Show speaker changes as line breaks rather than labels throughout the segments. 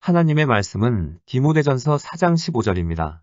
하나님의 말씀은 디모데전서 4장 15절입니다.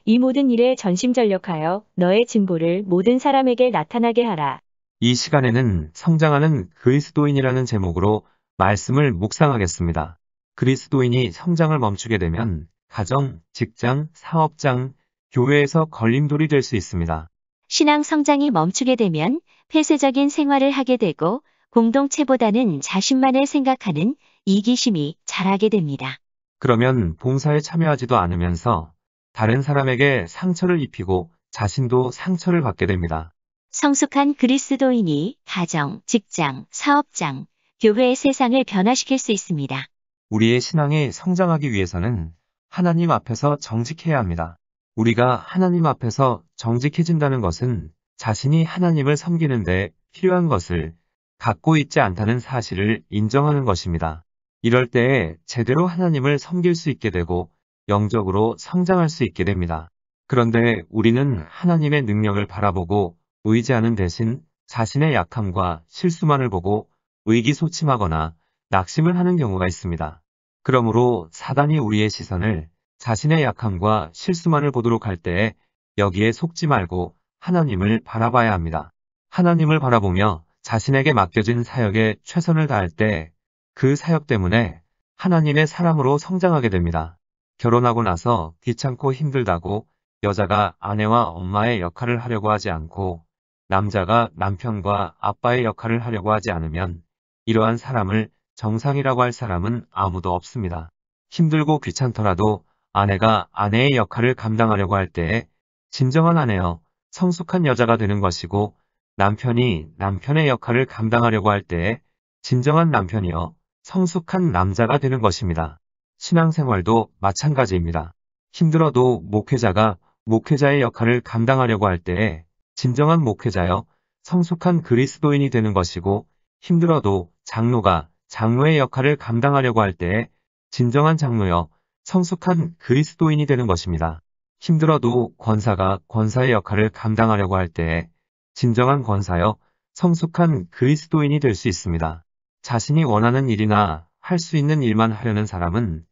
이 모든 일에 전심전력하여 너의 진보를 모든 사람에게 나타나게 하라.
이 시간에는 성장하는 그리스도인이라는 제목으로 말씀을 묵상하겠습니다. 그리스도인이 성장을 멈추게 되면 가정, 직장, 사업장, 교회에서 걸림돌이 될 수 있습니다.
신앙 성장이 멈추게 되면 폐쇄적인 생활을 하게 되고 공동체보다는 자신만을 생각하는 이기심이 자라게 됩니다.
그러면 봉사에 참여하지도 않으면서 다른 사람에게 상처를 입히고 자신도 상처를 받게 됩니다.
성숙한 그리스도인이 가정, 직장, 사업장, 교회의 세상을 변화시킬 수 있습니다.
우리의 신앙이 성장하기 위해서는 하나님 앞에서 정직해야 합니다. 우리가 하나님 앞에서 정직해진다는 것은 자신이 하나님을 섬기는데 필요한 것을 갖고 있지 않다는 사실을 인정하는 것입니다. 이럴 때에 제대로 하나님을 섬길 수 있게 되고 영적으로 성장할 수 있게 됩니다. 그런데 우리는 하나님의 능력을 바라보고 의지하는 대신 자신의 약함과 실수만을 보고 의기소침하거나 낙심을 하는 경우가 있습니다. 그러므로 사단이 우리의 시선을 자신의 약함과 실수만을 보도록 할 때에 여기에 속지 말고 하나님을 바라봐야 합니다. 하나님을 바라보며 자신에게 맡겨진 사역에 최선을 다할 때 그 사역 때문에 하나님의 사람으로 성장하게 됩니다. 결혼하고 나서 귀찮고 힘들다고 여자가 아내와 엄마의 역할을 하려고 하지 않고 남자가 남편과 아빠의 역할을 하려고 하지 않으면 이러한 사람을 정상이라고 할 사람은 아무도 없습니다. 힘들고 귀찮더라도 아내가 아내의 역할을 감당하려고 할 때에 진정한 아내여 성숙한 여자가 되는 것이고 남편이 남편의 역할을 감당하려고 할 때에 진정한 남편이여 성숙한 남자가 되는 것입니다. 신앙생활도 마찬가지입니다. 힘들어도 목회자가 목회자의 역할을 감당하려고 할 때에 진정한 목회자여 성숙한 그리스도인이 되는 것이고 힘들어도 장로가 장로의 역할을 감당하려고 할 때에 진정한 장로여 성숙한 그리스도인이 되는 것입니다. 힘들어도 권사가 권사의 역할을 감당하려고 할 때에 진정한 권사여 성숙한 그리스도인이 될 수 있습니다. 자신이 원하는 일이나 할 수 있는 일만 하려는 사람은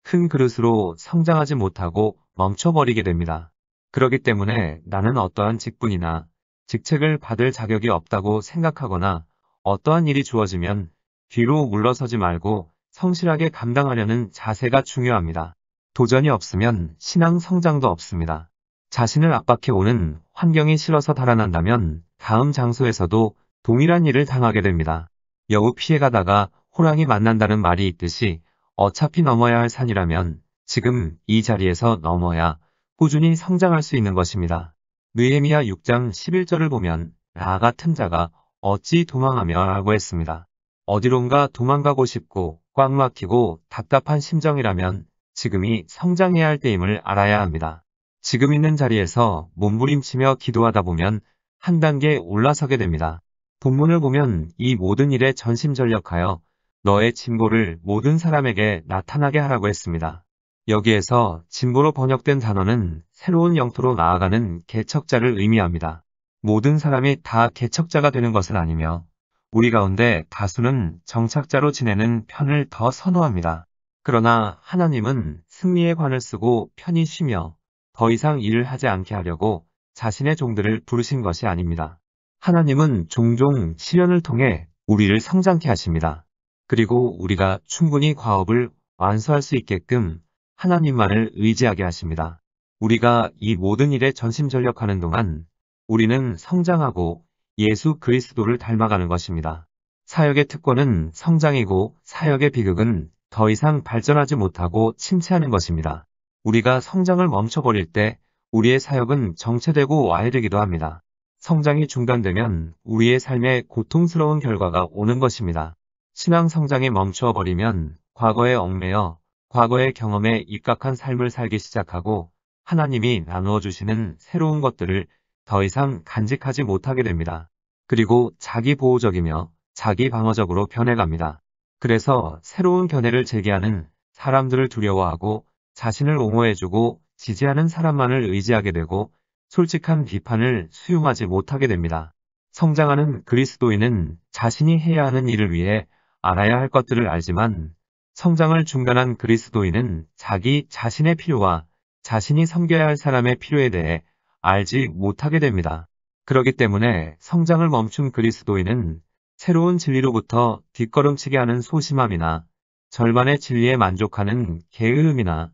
큰 그릇으로 성장하지 못하고 멈춰버리게 됩니다. 그렇기 때문에 나는 어떠한 직분이나 직책을 받을 자격이 없다고 생각하거나 어떠한 일이 주어지면 뒤로 물러서지 말고 성실하게 감당하려는 자세가 중요합니다. 도전이 없으면 신앙 성장도 없습니다. 자신을 압박해오는 환경이 싫어서 달아난다면 다음 장소에서도 동일한 일을 당하게 됩니다. 여우 피해가다가 호랑이 만난다는 말이 있듯이 어차피 넘어야 할 산이라면 지금 이 자리에서 넘어야 꾸준히 성장할 수 있는 것입니다. 느헤미야 6장 11절을 보면 나 같은 자가 어찌 도망하며 라고 했습니다. 어디론가 도망가고 싶고 꽉 막히고 답답한 심정이라면 지금이 성장해야 할 때임을 알아야 합니다. 지금 있는 자리에서 몸부림치며 기도하다 보면 한 단계 올라서게 됩니다. 본문을 보면 이 모든 일에 전심전력하여 너의 진보를 모든 사람에게 나타나게 하라고 했습니다. 여기에서 진보로 번역된 단어는 새로운 영토로 나아가는 개척자를 의미합니다. 모든 사람이 다 개척자가 되는 것은 아니며 우리 가운데 다수는 정착자로 지내는 편을 더 선호합니다. 그러나 하나님은 승리의 관을 쓰고 편히 쉬며 더 이상 일을 하지 않게 하려고 자신의 종들을 부르신 것이 아닙니다. 하나님은 종종 시련을 통해 우리를 성장케 하십니다. 그리고 우리가 충분히 과업을 완수할 수 있게끔 하나님만을 의지하게 하십니다. 우리가 이 모든 일에 전심전력하는 동안 우리는 성장하고 예수 그리스도를 닮아가는 것입니다. 사역의 특권은 성장이고 사역의 비극은 더 이상 발전하지 못하고 침체하는 것입니다. 우리가 성장을 멈춰버릴 때 우리의 사역은 정체되고 와해되기도 합니다. 성장이 중단되면 우리의 삶에 고통스러운 결과가 오는 것입니다. 신앙 성장이 멈추어버리면 과거에 얽매여 과거의 경험에 입각한 삶을 살기 시작하고 하나님이 나누어 주시는 새로운 것들을 더 이상 간직하지 못하게 됩니다. 그리고 자기 보호적이며 자기 방어적으로 변해갑니다. 그래서 새로운 견해를 제기하는 사람들을 두려워하고 자신을 옹호해주고 지지하는 사람만을 의지하게 되고 솔직한 비판을 수용하지 못하게 됩니다. 성장하는 그리스도인은 자신이 해야 하는 일을 위해 알아야 할 것들을 알지만 성장을 중단한 그리스도인은 자기 자신의 필요와 자신이 섬겨야 할 사람의 필요에 대해 알지 못하게 됩니다. 그렇기 때문에 성장을 멈춘 그리스도인은 새로운 진리로부터 뒷걸음치게 하는 소심함이나 절반의 진리에 만족하는 게으름이나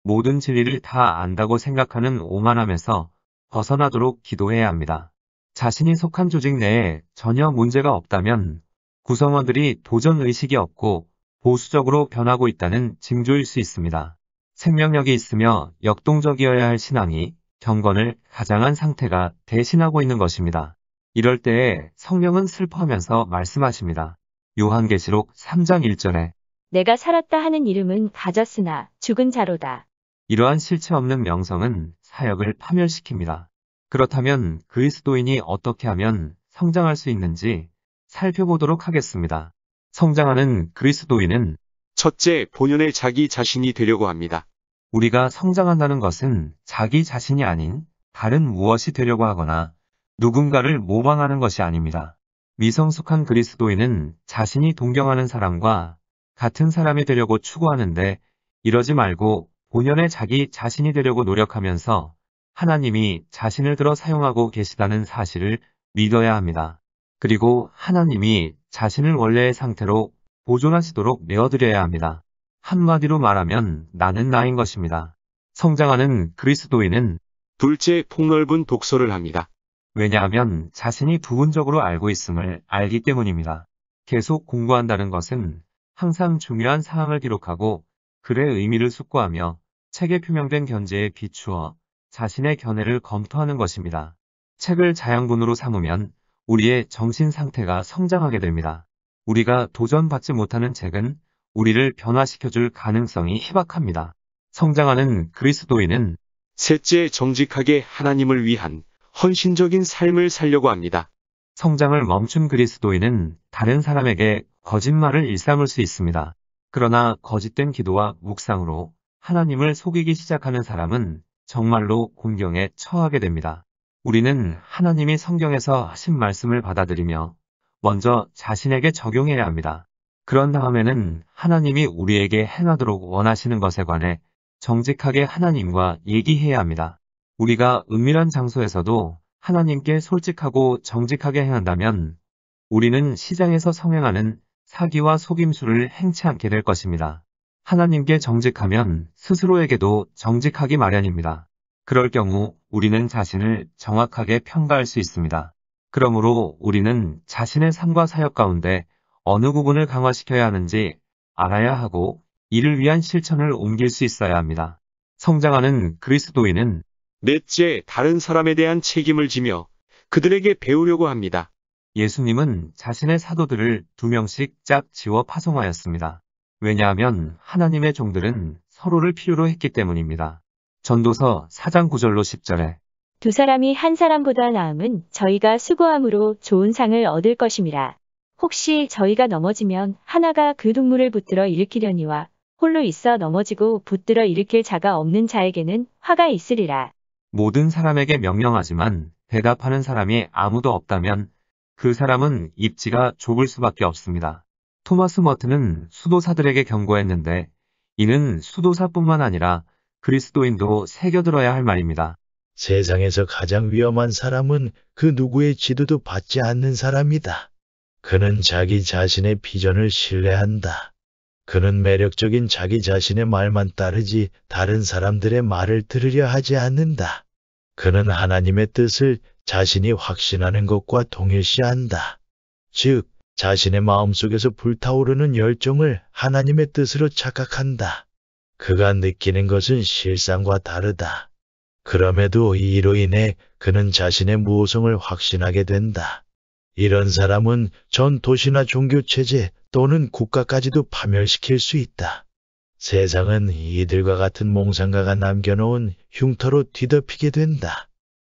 모든 진리를 다 안다고 생각하는 오만함에서 벗어나도록 기도해야 합니다. 자신이 속한 조직 내에 전혀 문제가 없다면 구성원들이 도전 의식이 없고 보수적으로 변하고 있다는 징조일 수 있습니다. 생명력이 있으며 역동적이어야 할 신앙이 경건을 가장한 상태가 대신하고 있는 것입니다. 이럴 때에 성령은 슬퍼하면서 말씀하십니다. 요한계시록 3장 1절에
내가 살았다 하는 이름은 가졌으나 죽은 자로다.
이러한 실체 없는 명성은 사역을 파멸시킵니다. 그렇다면 그리스도인이 어떻게 하면 성장할 수 있는지 살펴보도록 하겠습니다. 성장하는 그리스도인은
첫째, 본연의 자기 자신이 되려고 합니다.
우리가 성장한다는 것은 자기 자신이 아닌 다른 무엇이 되려고 하거나 누군가를 모방하는 것이 아닙니다. 미성숙한 그리스도인은 자신이 동경하는 사람과 같은 사람이 되려고 추구하는데 이러지 말고 본연의 자기 자신이 되려고 노력하면서 하나님이 자신을 들어 사용하고 계시다는 사실을 믿어야 합니다. 그리고 하나님이 자신을 원래의 상태로 보존하시도록 내어드려야 합니다. 한마디로 말하면 나는 나인 것입니다. 성장하는 그리스도인은
둘째, 폭넓은 독서를 합니다.
왜냐하면 자신이 부분적으로 알고 있음을 알기 때문입니다. 계속 공부한다는 것은 항상 중요한 사항을 기록하고 글의 의미를 숙고하며 책에 표명된 견제에 비추어 자신의 견해를 검토하는 것입니다. 책을 자양분으로 삼으면 우리의 정신 상태가 성장하게 됩니다. 우리가 도전받지 못하는 책은 우리를 변화시켜줄 가능성이 희박합니다. 성장하는 그리스도인은
셋째, 정직하게 하나님을 위한 헌신적인 삶을 살려고 합니다.
성장을 멈춘 그리스도인은 다른 사람에게 거짓말을 일삼을 수 있습니다. 그러나 거짓된 기도와 묵상으로 하나님을 속이기 시작하는 사람은 정말로 곤경에 처하게 됩니다. 우리는 하나님이 성경에서 하신 말씀을 받아들이며 먼저 자신에게 적용해야 합니다. 그런 다음에는 하나님이 우리에게 행하도록 원하시는 것에 관해 정직하게 하나님과 얘기해야 합니다. 우리가 은밀한 장소에서도 하나님께 솔직하고 정직하게 행한다면 우리는 시장에서 성행하는 사기와 속임수를 행치 않게 될 것입니다. 하나님께 정직하면 스스로에게도 정직하기 마련입니다. 그럴 경우 우리는 자신을 정확하게 평가할 수 있습니다. 그러므로 우리는 자신의 삶과 사역 가운데 어느 부분을 강화시켜야 하는지 알아야 하고 이를 위한 실천을 옮길 수 있어야 합니다. 성장하는 그리스도인은
넷째, 다른 사람에 대한 책임을 지며 그들에게 배우려고 합니다.
예수님은 자신의 사도들을 2명씩 짝 지워 파송하였습니다. 왜냐하면 하나님의 종들은 서로를 필요로 했기 때문입니다. 전도서 4장 9절로 10절에
두 사람이 한 사람보다 나음은 저희가 수고함으로 좋은 상을 얻을 것임이라. 혹시 저희가 넘어지면 하나가 그 동물을 붙들어 일으키려니와 홀로 있어 넘어지고 붙들어 일으킬 자가 없는 자에게는 화가 있으리라.
모든 사람에게 명령하지만 대답하는 사람이 아무도 없다면 그 사람은 입지가 좁을 수밖에 없습니다. 토마스 머튼은 수도사들에게 경고했는데 이는 수도사뿐만 아니라 그리스도인도 새겨들어야 할 말입니다.
세상에서 가장 위험한 사람은 그 누구의 지도도 받지 않는 사람이다. 그는 자기 자신의 비전을 신뢰한다. 그는 매력적인 자기 자신의 말만 따르지 다른 사람들의 말을 들으려 하지 않는다. 그는 하나님의 뜻을 자신이 확신하는 것과 동일시한다. 즉, 자신의 마음속에서 불타오르는 열정을 하나님의 뜻으로 착각한다. 그가 느끼는 것은 실상과 다르다. 그럼에도 이로 인해 그는 자신의 무오성을 확신하게 된다. 이런 사람은 전 도시나 종교체제 또는 국가까지도 파멸시킬 수 있다. 세상은 이들과 같은 몽상가가 남겨놓은 흉터로 뒤덮이게 된다.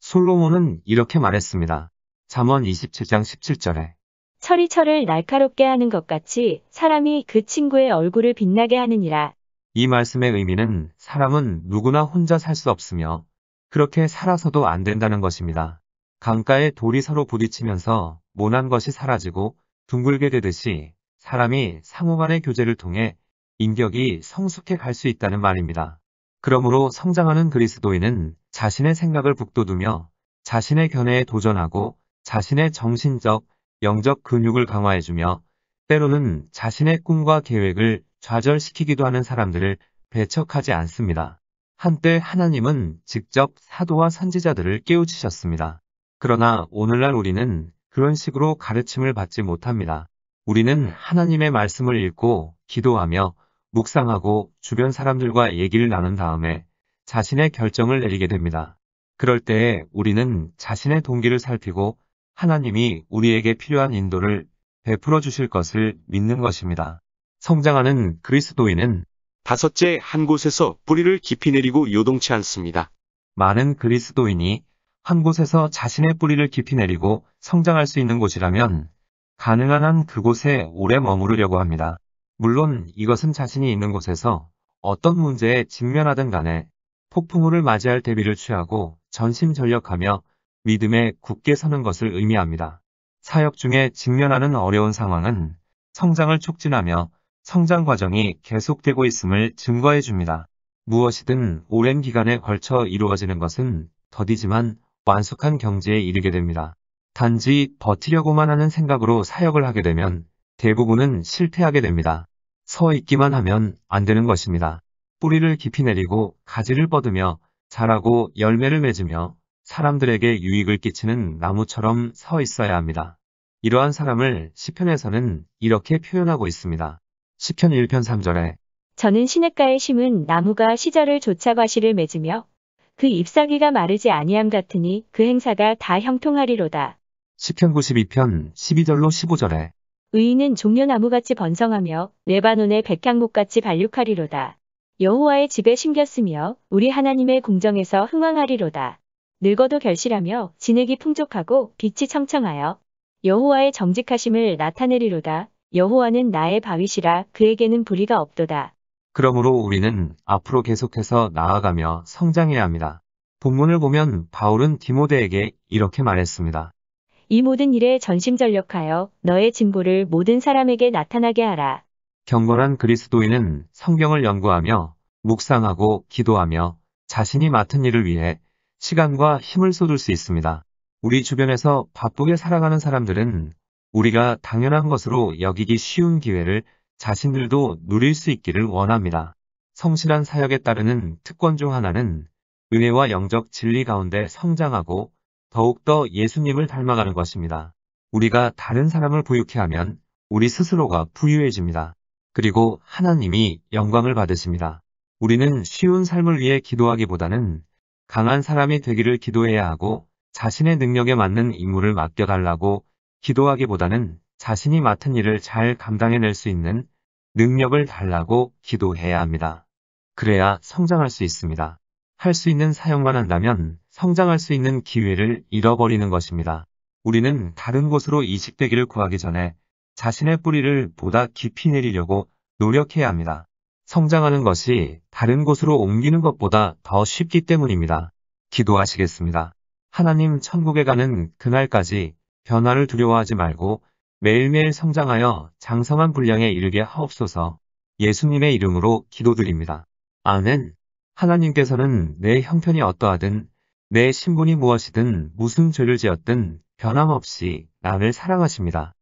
솔로몬은 이렇게 말했습니다. 잠언 27장 17절에
철이 철을 날카롭게 하는 것 같이 사람이 그 친구의 얼굴을 빛나게 하느니라.
이 말씀의 의미는 사람은 누구나 혼자 살 수 없으며 그렇게 살아서도 안 된다는 것입니다. 강가에 돌이 서로 부딪히면서 모난 것이 사라지고 둥글게 되듯이 사람이 상호 간의 교제를 통해 인격이 성숙해 갈 수 있다는 말입니다. 그러므로 성장하는 그리스도인은 자신의 생각을 북돋우며 자신의 견해에 도전하고 자신의 정신적, 영적 근육을 강화해주며 때로는 자신의 꿈과 계획을 좌절시키기도 하는 사람들을 배척하지 않습니다. 한때 하나님은 직접 사도와 선지자들을 깨우치셨습니다. 그러나 오늘날 우리는 그런 식으로 가르침을 받지 못합니다. 우리는 하나님의 말씀을 읽고 기도하며 묵상하고 주변 사람들과 얘기를 나눈 다음에 자신의 결정을 내리게 됩니다. 그럴 때에 우리는 자신의 동기를 살피고 하나님이 우리에게 필요한 인도를 베풀어 주실 것을 믿는 것입니다. 성장하는 그리스도인은
다섯째, 한 곳에서 뿌리를 깊이 내리고 요동치 않습니다.
많은 그리스도인이 한 곳에서 자신의 뿌리를 깊이 내리고 성장할 수 있는 곳이라면 가능한 한 그곳에 오래 머무르려고 합니다. 물론 이것은 자신이 있는 곳에서 어떤 문제에 직면하든 간에 폭풍우를 맞이할 대비를 취하고 전심전력하며 믿음에 굳게 서는 것을 의미합니다. 사역 중에 직면하는 어려운 상황은 성장을 촉진하며 성장 과정이 계속되고 있음을 증거해 줍니다. 무엇이든 오랜 기간에 걸쳐 이루어지는 것은 더디지만 완숙한 경지에 이르게 됩니다. 단지 버티려고만 하는 생각으로 사역을 하게 되면 대부분은 실패하게 됩니다. 서 있기만 하면 안 되는 것입니다. 뿌리를 깊이 내리고 가지를 뻗으며 자라고 열매를 맺으며 사람들에게 유익을 끼치는 나무처럼 서 있어야 합니다. 이러한 사람을 시편에서는 이렇게 표현하고 있습니다. 시편 1편 3절에
저는 시냇가에 심은 나무가 시절을 쫓아 과실을 맺으며 그 잎사귀가 마르지 아니함 같으니 그 행사가 다 형통하리로다.
시편 92편 12절로 15절에
의인은 종려나무같이 번성하며 레바논의 백향목같이 발육하리로다. 여호와의 집에 심겼으며 우리 하나님의 궁정에서 흥왕하리로다. 늙어도 결실하며 진액이 풍족하고 빛이 청청하여 여호와의 정직하심을 나타내리로다. 여호와는 나의 바위시라 그에게는 불의가 없도다.
그러므로 우리는 앞으로 계속해서 나아가며 성장해야 합니다. 본문을 보면 바울은 디모데에게 이렇게 말했습니다.
이 모든 일에 전심전력하여 너의 진보를 모든 사람에게 나타나게 하라.
경건한 그리스도인은 성경을 연구하며 묵상하고 기도하며 자신이 맡은 일을 위해 시간과 힘을 쏟을 수 있습니다. 우리 주변에서 바쁘게 살아가는 사람들은 우리가 당연한 것으로 여기기 쉬운 기회를 자신들도 누릴 수 있기를 원합니다. 성실한 사역에 따르는 특권 중 하나는 은혜와 영적 진리 가운데 성장하고 더욱더 예수님을 닮아가는 것입니다. 우리가 다른 사람을 부유케 하면 우리 스스로가 부유해집니다. 그리고 하나님이 영광을 받으십니다. 우리는 쉬운 삶을 위해 기도하기보다는 강한 사람이 되기를 기도해야 하고 자신의 능력에 맞는 임무를 맡겨달라고 기도하기보다는 자신이 맡은 일을 잘 감당해낼 수 있는 능력을 달라고 기도해야 합니다. 그래야 성장할 수 있습니다. 할 수 있는 사역만 한다면 성장할 수 있는 기회를 잃어버리는 것입니다. 우리는 다른 곳으로 이식되기를 구하기 전에 자신의 뿌리를 보다 깊이 내리려고 노력해야 합니다. 성장하는 것이 다른 곳으로 옮기는 것보다 더 쉽기 때문입니다. 기도하시겠습니다. 하나님 천국에 가는 그날까지 변화를 두려워하지 말고 매일매일 성장하여 장성한 분량에 이르게 하옵소서. 예수님의 이름으로 기도드립니다. 아멘. 하나님께서는 내 형편이 어떠하든 내 신분이 무엇이든 무슨 죄를 지었든 변함없이 나를 사랑하십니다.